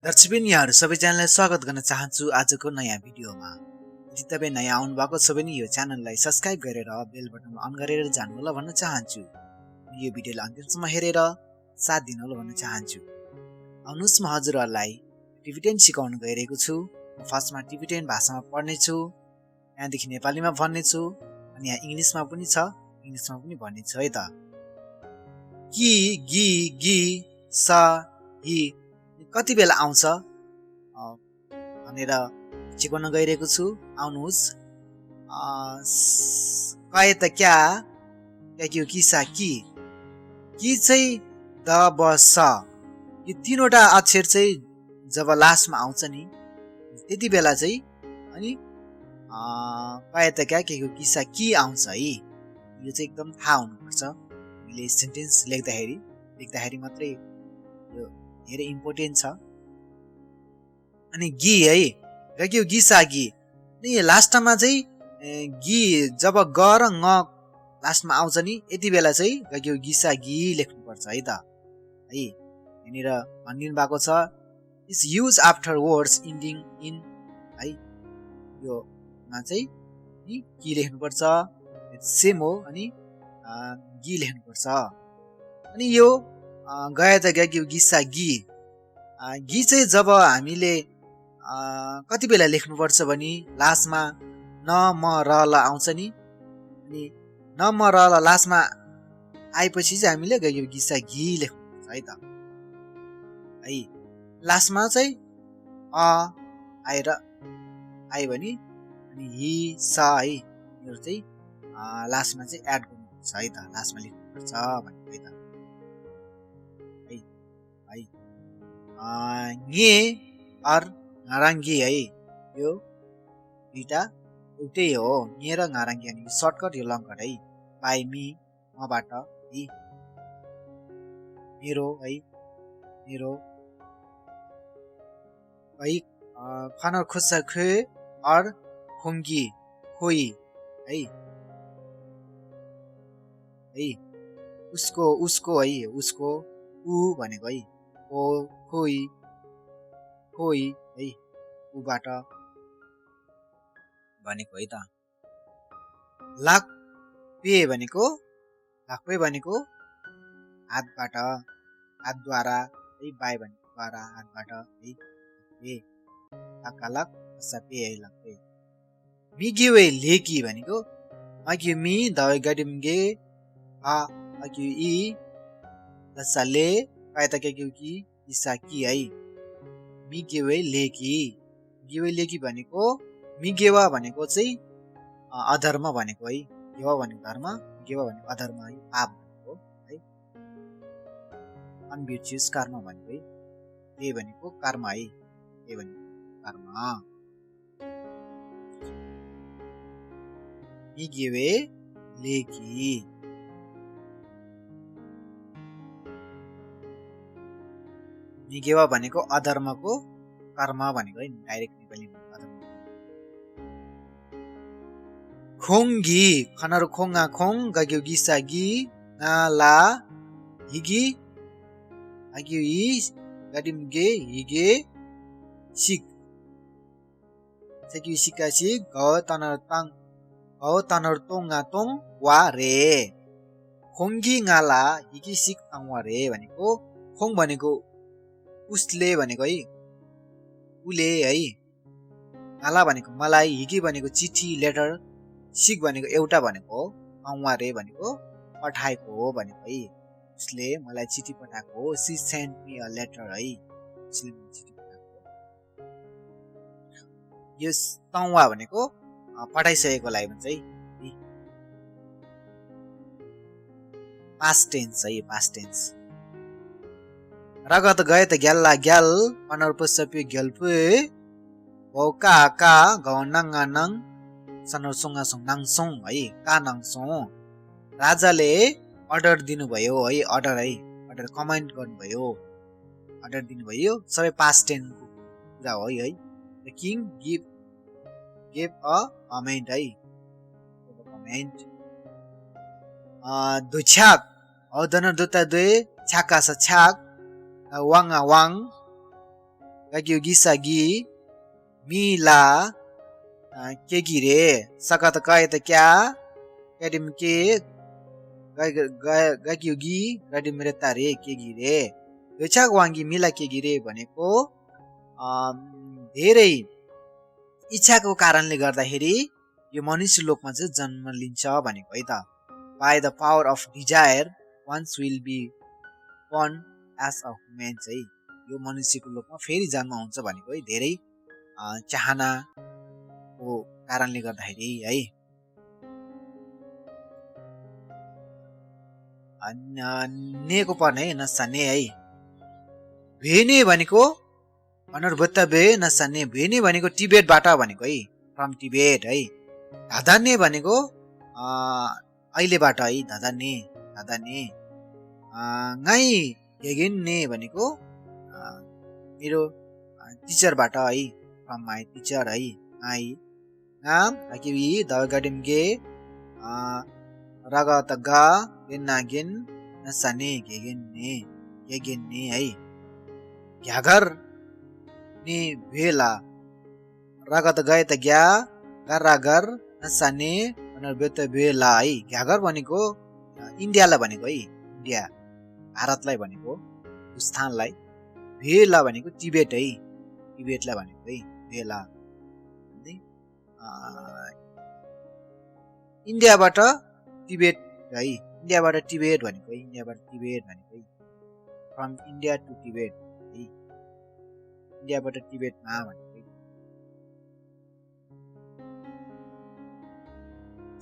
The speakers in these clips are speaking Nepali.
दर्शकबिन यहाँहरू सबैजनालाई स्वागत गर्न चाहन्छु आजको नयाँ भिडियोमा। यदि तपाईँ नयाँ आउनु भएको छ भने यो च्यानललाई सब्स्क्राइब गरेर बेल बटनमा अन गरेर जानुहोला भन्न चाहन्छु। यो भिडियोलाई अन्तिमसम्म हेरेर साथ दिनुहोला भन्न चाहन्छु। आउनुहोस् म हजुरहरूलाई टिबेटन सिकाउन गइरहेको छु। म फर्स्टमा टिबेटन भाषामा पढ्नेछु, त्यहाँदेखि नेपालीमा भन्नेछु अनि यहाँ इङ्ग्लिसमा पनि छ, इङ्ग्लिसमा पनि भन्नेछु है त। कि गी गी सा हि कति बेला आउँछ भनेर सिकाउन गइरहेको छु। आउनुहोस्। कहे त क्या क्यु किसा कि चाहिँ द ब स यो तीनवटा अक्षर चाहिँ जब लास्टमा आउँछ नि त्यति बेला चाहिँ अनि कहे त क्या क्यु किसा कि आउँछ है। यो चाहिँ एकदम थाहा हुनुपर्छ। हामीले सेन्टेन्स लेख्दाखेरि मात्रै यो धेरै इम्पोर्टेन्ट छ। अनि गी है गयो गिसा गी नि लास्टमा चाहिँ गी जब ग र ङ लास्टमा आउँछ नि यति बेला चाहिँ गयो गिसा गी लेख्नुपर्छ है त। है यहाँनिर भनिदिनु भएको छ is use after words ending in है योमा चाहिँ नि कि लेख्नुपर्छ, सेम हो अनि गी लेख्नुपर्छ। अनि यो गए त गयो गिसा गी गी चाहिँ जब हामीले कति बेला लेख्नुपर्छ भने लास्टमा न म र ल आउँछ नि अनि न म र ल लास्टमा आएपछि चाहिँ हामीले गयो गिसा गी लेख्नुपर्छ है त। है लास्टमा चाहिँ आयो भने अनि हि सा है यो चाहिँ लास्टमा चाहिँ एड गर्नुपर्छ है त, लास्टमा लेख्नुपर्छ भनेको है त। गे अर ngarangi है यो दुईटा एउटै हो। गे र ngarangi अनि सर्टकट यो लङकट है। बाई मी मबाट है, मेरो है मेरो है खाना खुसा खे अर खुङ्गी खोइ है उसको है उसको उ भनेको है ओ खोइ है उबाट भनेको है त। लाक्पे भनेको हातबाट हातद्वारा है, बाई भनेको द्वारा हातबाट है लाक सपे है लाक्पे। मिगिवे लेकी भनेको माग्यु मी दवाई गडिमगे माग्यु इ लसले कायता कि इसाकी है मिगेवे लेकी भनेको मिगेवा भनेको चाहिँ अधर्म भनेको है। गेवा भनेको धर्म, गेवा भनेको अधर्म है, पाप भनेको है। अनभिर्चुअस कर्म भनेको है। ले भनेको कर्म है, ले भनेको कर्म। मिगेवे लेकी निगेवा भनेको अधर्मको कर्म भनेको है, डाइरेक्ट नेपालीमा अधर्म। खोङ्गी खनर खोङ्गा खोङ गग्यौ गिसा गी ला हिगी आग्यु इ गडिम गे हिगे सिक सेक्यु सिका सिक घ तनर तोङगा तोङ वा रे। खोङ्गी ngaला हिगी सिक वा रे भनेको खोङ भनेको उसले भनेको है, उले है, ngaला भनेको मलाई, हिगी भनेको चिठी लेटर, सिक भनेको एउटा भनेको, रे भनेको पठाएको हो भनेको है। उसले मलाई चिठी पठाएको हो, she send me a letter है, उसले मलाई चिठी पठाएको। यो तौवा भनेको पठाइसकेकोलाई भन्छ है। पास्ट टेन्स है, पास्ट टेन्स। रगत गए त ग्याल्ला ग्याल अनर्प सपे ग्याल्पे हो का गाउँ नङ्गा नङ सनर सुङ्गा सुङ नाङसोङ है, का नाङसोङ। राजाले अर्डर दिनुभयो है, अर्डर कमान्ड गर्नुभयो, अर्डर दिनुभयो, सबै पास्ट टेन्सको कुरा हो है। The king give a comment है, कमेन्ट। दुछ्याक औ दन दुता दुए छ्याका छ छ्याक Wang gagyu gisa gi mi la kegi re sakata kaita kya kadim ke gagyu gi gadim reta re kegi re yochak wangi mila kegi re भनेको धेरै इच्छाको कारणले गर्दाखेरि यो मनुष्य लोकमा चाहिँ जन्म लिन्छ भनेको है त by the power of desire once will be born as a human चाहिँ यो मनुष्यको लोकमा फेरि जन्म हुन्छ भनेको है धेरै चाहनाको कारणले गर्दाखेरि है नेको पर्ने है नसाने है भेने भनेको अनर्भुत भे नसाने भेने भनेको टिबेटबाट भनेको है फ्रम टिबेट है धादाने भनेको अहिलेबाट है धादाने गाई हेगेन्ने भनेको मेरो टिचरबाट है फ्रम माई टिचर है गाई नाम आकिबी दगाडिमगे रगत गा गेन्नागेन नसाने गेगेन्ने है घ्यागर ने भेला रगत गए त ग्या गरागर नसाने अनर्बेत भेला है घ्यागर भनेको इन्डियालाई भनेको है इन्डिया भारतलाई भनेको स्थानलाई भेला भनेको टिबेट है टिबेटलाई भनेको है भेला इन्डियाबाट टिबेट है इन्डियाबाट टिबेट भनेको है इन्डियाबाट टिबेट भनेको है फ्रम इन्डिया टु टिबेट है इन्डियाबाट टिबेटमा भनेको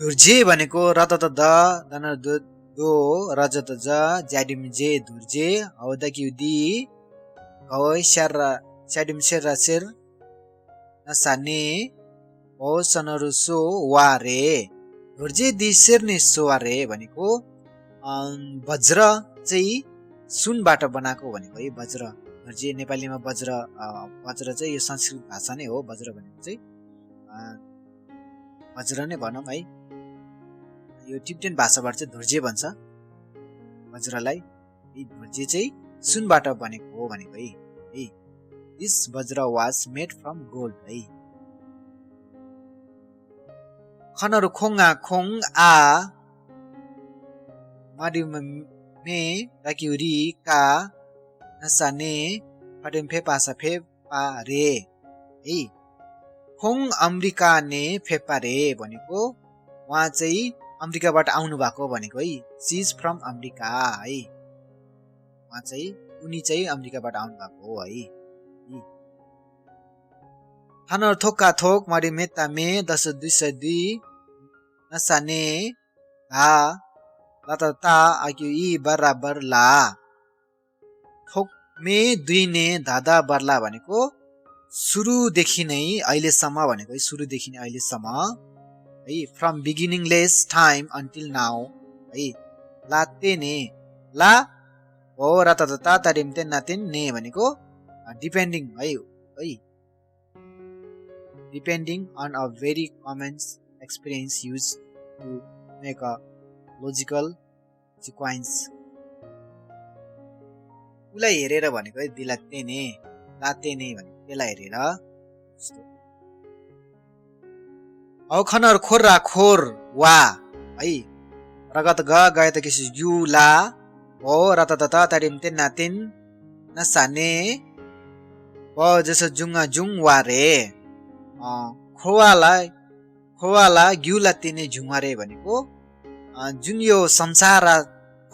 धुर्जे भनेको रतत द दन दो रजत ज ज्याडिम जे धुर्जे हौदकी दि गय शर स्याडिम शेर शेर नसाने ओ सनरुसो वारे धुर्जे दि शेर्ने सोवारे भनेको वज्र चाहिँ सुनबाट बनाएको भनेको है वज्र धुर्जे नेपालीमा वज्र चाहिँ यो संस्कृत भाषा नै हो वज्र भनेको चाहिँ वज्र नै भनौँ है यो टिबेटन भाषाबाट चाहिँ धुर्जे भन्छ वज्रलाई धुर्जे चाहिँ सुनबाट बनेको हो भनेको है दिस वज्र वाज मेड फ्रम गोल्ड है खनरु खोङा खोङ आ माडिमे राकिउरी का नसाने फडेम फेपा फेपा रे है खोङ अमेरिका ने फेपा रे भनेको उहाँ चाहिँ अमेरिकाबाट आउनु भएको भनेको है सी इज फ्रम अमेरिका है उहाँ चाहिँ उनी चाहिँ अमेरिकाबाट आउनु भएको हो है थानर थोक्का थोक माडी मेता मे 10-202 नसाने हा लता आक्यु ई बराबर ला थोक मे 2 ने धादा बर्ला भनेको सुरुदेखि नै अहिलेसम्म भनेको है सुरुदेखि नै अहिलेसम्म है फ्रम बिगिनिङलेस टाइम अन्टिल नाउ है लाते ने ला हो रतता तरिमते नातिन ने भनेको डिपेन्डिङ है depending on a very common experience use to make a logical sequence उसलाई हेरेर भनेको है दिलाते ने लाते ने भनेको त्यसलाई हेरेर औ खनर खोर्रा खोर वा है रगत गए त किसी युला हो रतत तरिम तेन नातिन नसाने हो जसो जुङ्गा जुङ वा रे खोवाला ग्युला तिने झुङ्गारे भनेको जुन यो संसार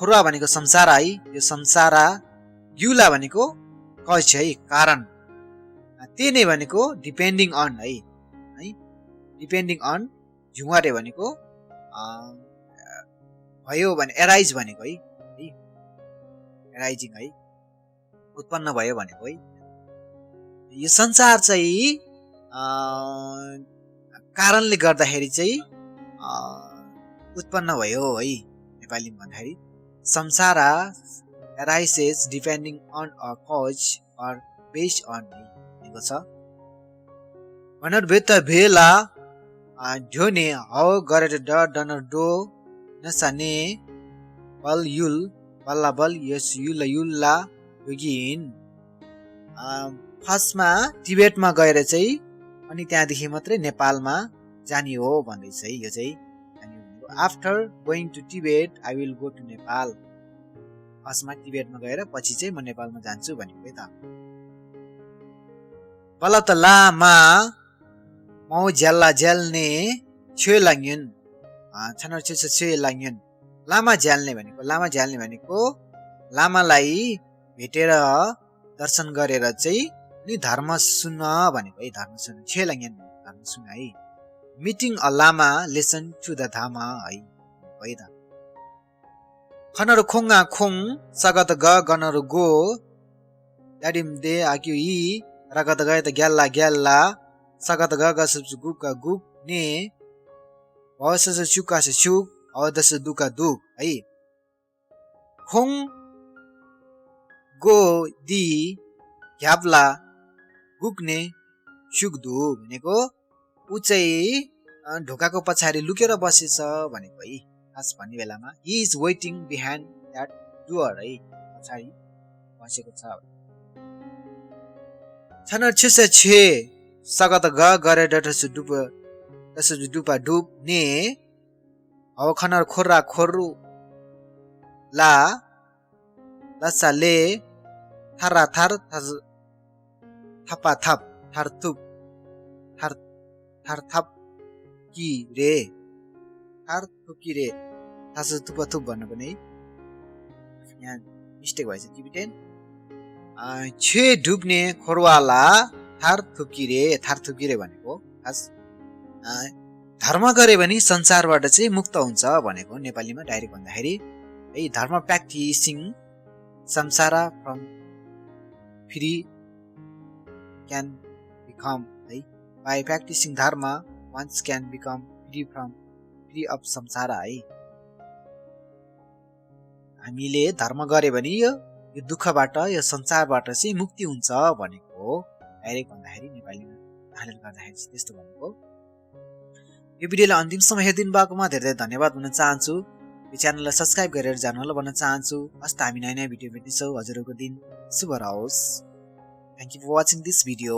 खोरुवा भनेको संसार है यो संसार ग्युला भनेको कज है कारण तिने भनेको डिपेन्डिङ अन है डिपेन्डिङ अन झुङ्गारे भनेको भयो भने एराइज भनेको है एराइजिङ है उत्पन्न भयो भनेको है यो संसार चाहिँ कारणले गर्दाखेरि चाहिँ उत्पन्न भयो है नेपालीमा भन्दाखेरि संसार arises depending on a cause or based on भनेको छ भनेर बेता भेला ढ्योने हौ गरेर डनर डो नसाने बल युल बल्ला बल यस युल युल्ला योगिन फर्स्टमा टिबेटमा गएर चाहिँ अनि त्यहाँदेखि मात्रै नेपालमा जाने हो भन्दै चाहिँ यो चाहिँ after going to Tibet I will go to Nepal. फर्स्टमा टिबेटमा गएर पछि चाहिँ म नेपालमा जान्छु भनेको है त। बलत लामा मौ ज्याल्ला ज्याल्ने छ्यो लाग्युन छनर छ्यो लाग्युन। लामा ज्याल्ने भनेको लामालाई भेटेर दर्शन गरेर चाहिँ अनि धर्म सुन्न भनेको है। धर्म सुन्न छ्यो लाग्युन धर्म सुन्न है। Meeting a lama listen to the dhamma है त। खनर खोङा खोङ सगत ग गनर गो याडिम दे आक्यु इ रगत गए त ग्याल्ला ग्याल्ला सगत ग ग सब गुका गुक ने वस सुका सुक अदस दुका दुक है। खोङ गो दि घ्याप्ला गुक्ने सुक्दु भनेको ऊ चाहिँ ढोकाको पछाडि लुकेर बसेछ भनेको है। खास भन्ने बेलामा he is waiting behind that door है, पछाडि बसेको छ। छनर छुसे छे सगत ग गरे डटस डुपा डुप ने अब खनर खोर्रा खोरु ला लसा ले थारा थार थपा थप थार थुप थार थप कि रे थार थुकी रे थास थुपा थुप भन्नु पनि यहाँ मिस्टेक भएछ टिबेटन। छे डुब्ने खोरवाला थार थुकी रे भनेको खास धर्म गरे भने संसारबाट चाहिँ मुक्त हुन्छ भनेको नेपालीमा डाइरेक्ट भन्दाखेरि है। Dharma practising samsara from free can become है। By practising dharma once can become free of samsara है। हामीले धर्म गरे भने यो दुःखबाट यो संसारबाट चाहिँ मुक्ति हुन्छ भनेको डाइरेक्ट भन्दाखेरि नेपालीमा हालेर गर्दाखेरि त्यस्तो भनेको। यो भिडियोलाई अन्तिमसम्म हेरिदिनु भएकोमा धेरै धेरै धन्यवाद भन्न चाहन्छु। यो च्यानललाई सब्स्क्राइब गरेर जानु होला भन्न चाहन्छु। हस्त हामी नयाँ नयाँ भिडियो भेट्नेछौँ। हजुरहरूको दिन शुभ रहोस्। Thank you for watching this video.